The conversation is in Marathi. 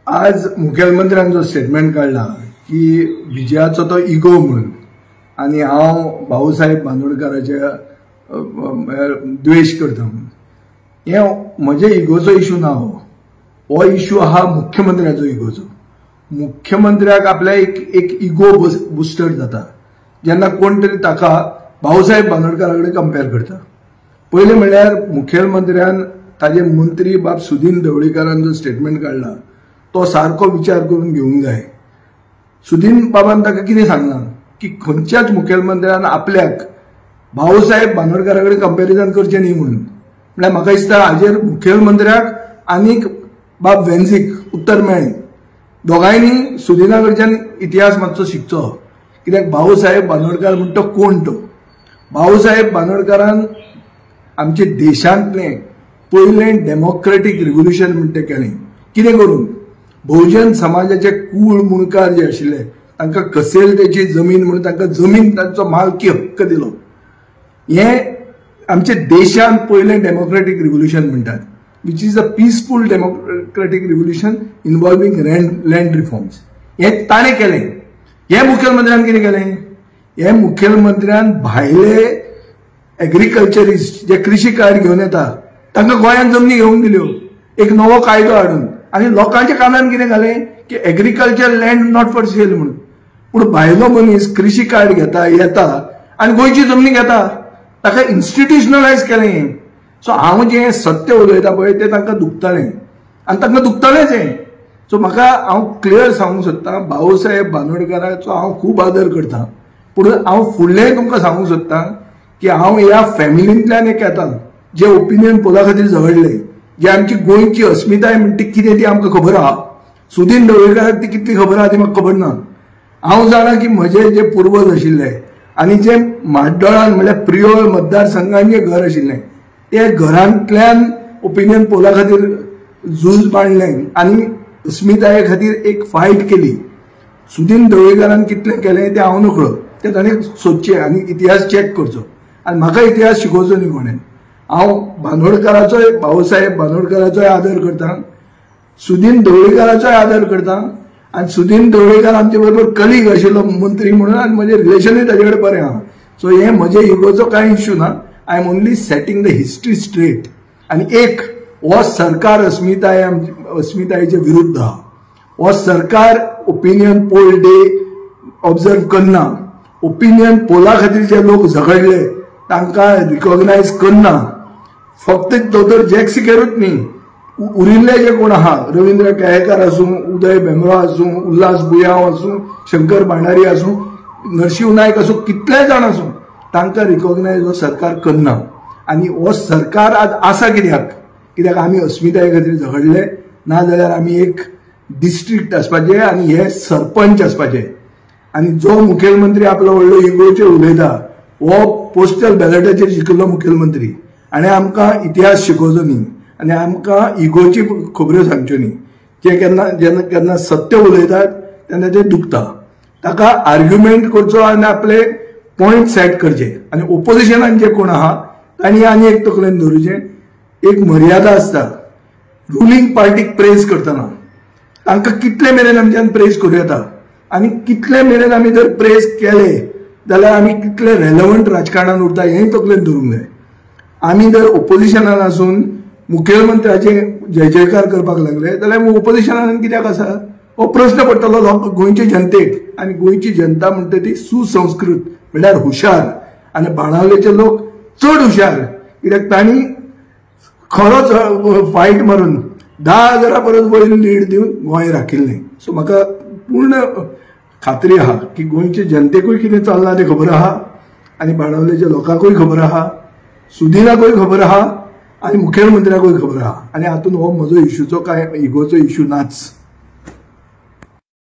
आज मुखेलमंत्र्यान जो स्टेटमेंट काढला की विजयाचो तो इगो म्हणून आणि हांव भाऊसाहेब बांदोडकराचे द्वेष करता म्हणून हे म्हजे इगोचो इशू ना हो इशू हा मुख्यमंत्र्याचो इगोचो। मुख्यमंत्र्याक आपल्या एक इगो बुस्टर जाता जेन्ना कोण तरी ताका भाऊसाहेब बांदोडकरा कडेन कंपेर करता। पहिले म्हणल्यार मुखेलमंत्र्यान ताजे मंत्री बाब सुदीन ढवळीकरान जो स्टेटमेंट काढला तो सारको विचार करून घेवंक जाय। सुदीन बाबान ताका कितें सांगना की खंयच्याच मुखेलमंत्र्यान आपल्याक भाऊसाहेब बांदोडकरा कडेन कंपेरिजन करचें न्ही म्हणून। म्हळ्यार म्हाका दिसता हाजेर मुखेलमंत्र्याक आनीक बाब वेंझीक उत्तर मेळ्ळें। दोगांयनी सुदिना कडच्यान इतिहास मातसो शिकचो कित्याक भाऊसाहेब बांदोडकर म्हणटा तो कोण तो। भाऊसाहेब बांदोडकरान आमच्या देशांतलें पयलें डेमोक्रेटीक रिव्होल्यूशन म्हणटा तें केलें। कितें करून बहुजन समाजाचे कूळ मुणकार जे आशिल्ले तांकां कसेल त्याची जमीन म्हणून तांकां जमीन तांचो मालकी हक्क दिलो। हे आमच्या देशांत पयलें डेमोक्रेटीक रिव्होल्यूशन म्हणटात which is a peaceful democratic revolution involving land reforms. हे ताणें केलें। हे मुखेलमंत्र्यान कितें केलें? हे मुखेलमंत्र्यान भायले एग्रीकल्चरिस्ट जे कृषी कार्ड घेवन येता तांकां गोंयांत जमनी घेवंक दिल्यो एक नवो कायदो हाडून आनी लोकांच्या कानान कितें घालें की agriculture land not for sale म्हणून। पूण भायलो मनीस कृषी कार्ड घेता येता आनी गोंयची जमनी घेता ताका इन्स्टिट्यूशनलायज केलें। सो हांव जें सत्य उलयता पळय तें तांकां दुखतालें आनी तांकां दुखतालेंच हें। सो म्हाका हांव क्लियर सांगूंक सोदतां भाऊसाहेब बांदोडकराचो हांव खूब आदर करतां पूण हांव फुडलें तुमकां सांगूंक सोदतां की हांव ह्या फॅमिलींतल्यान एक येता जे ओपिनियन पोला खातीर झगडले जे आमची गोंयची अस्मिताय म्हणटा कितें ती आमकां खबर आहा। सुदीन ढवळीकराक ती कितली खबर आहा ती म्हाका खबर ना। हांव जाणा की म्हजे जे पुर्वज आशिल्ले आनी जे म्हाड्डोळान म्हणल्यार प्रियोळ मतदारसंघान जे घर आशिल्लें ते घरांतल्यान ओपिनियन पोला खातीर झूज मांडलें आनी अस्मिताये खातीर एक फायट केली। सुदीन ढवळीकरान कितलें केलें तें हांव नकळो तें ताणें सोदचें आनी इतिहास चॅक करचो आनी म्हाका इतिहास शिकोवचो न्ही कोणें। हांव बांदोडकराचोय भाऊसाहेब बांदोडकराचोय आदर करतां सुदीन ढवळीकराचोय आदर करतां आनी सुदीन ढवळीकर आमचे बरोबर कलीग आशिल्लो मंत्री म्हणून आनी म्हजें रिलेशनूय ताजे कडेन बरें आहा। सो हे म्हजे इगोचो कांय इश्यू ना। I am only setting the history straight. आनी एक हो सरकार अस्मितायेचे विरुद्ध आहा। हो सरकार ओपिनियन पोल डे ऑब्जर्व करना। ओपिनियन पोला खातीर जे लोक झगडले तांकां रिकॉग्नायज करना। फक्त दोतोर जॅक सिकेरूच न्ही उरिल्ले जे कोण आहा रवींद्र केळेकर आसूं उदय भेंब्रो आसूं उल्हास बुयांव आसूं शंकर भांडारी आसूं नरशिंह नायक आसूं कितले जाण आसूं तांकां रिकॉग्नायज हो सरकार करना। आनी हो सरकार आज आसा कित्याक आमी अस्मिताये खातीर झगडले ना जाल्यार आमी एक डिस्ट्रिक्ट आसपाचें आनी हे सरपंच आसपाचे। आनी जो मुखेलमंत्री आपलो व्हडलो इगोचेर उलयता हो पोस्टल बॅलेटाचेर जिखिल्लो मुखेलमंत्री आनी आमकां इतिहास शिकोवचो न्ही आनी आमकां इगोची खबऱ्यो सांगच्यो न्ही। जे केन्ना सत्य उलयतात तेन्ना ते दुखता ताका आर्ग्युमेंट करचो आनी आपले पॉयंट सेट करचे। आनी ओपोजिशनान जे कोण आहा तांणी आनी एक तकलेन दवरचें एक मर्यादा आसता। रुलींग पार्टीक प्रेज करतना तांकां कितले मेरेन आमच्यान प्रेज करूं येता आनी कितले मेरेन आमी जर प्रेज केले जाल्यार आमी कितले रेलेवंट राजकारणान उरता हेंय तकलेन धरूंक जाय। आमी जर ओपोजिशनान आसून मुखेलमंत्र्याचे जय जयकार करपाक लागले जाल्यार ओपोजिशनान कित्याक आसा हो प्रश्न पडटलो गोंयचे जनतेक। आनी गोंयची जनता म्हणटा ती सुसंस्कृत म्हणल्यार हुशार आनी बाणावलेचे लोक चड हुशार कित्याक तांणी खरोच फायट मारून 10,000 परस वयर लीड दिवन गोंय राखिल्लें। सो म्हाका पूर्ण खात्री आहा की गोंयचे जनतेकूय कितें चल्लां तें खबर आहा आनी बाणावलेच्या लोकांकूय खबर आहा सुदिनाकूय खबर आहा आनी मुखेलमंत्र्याकूय खबर आहा। आनी हातूंत हो म्हजो इशूचो कांय इगोचो इशू नाच।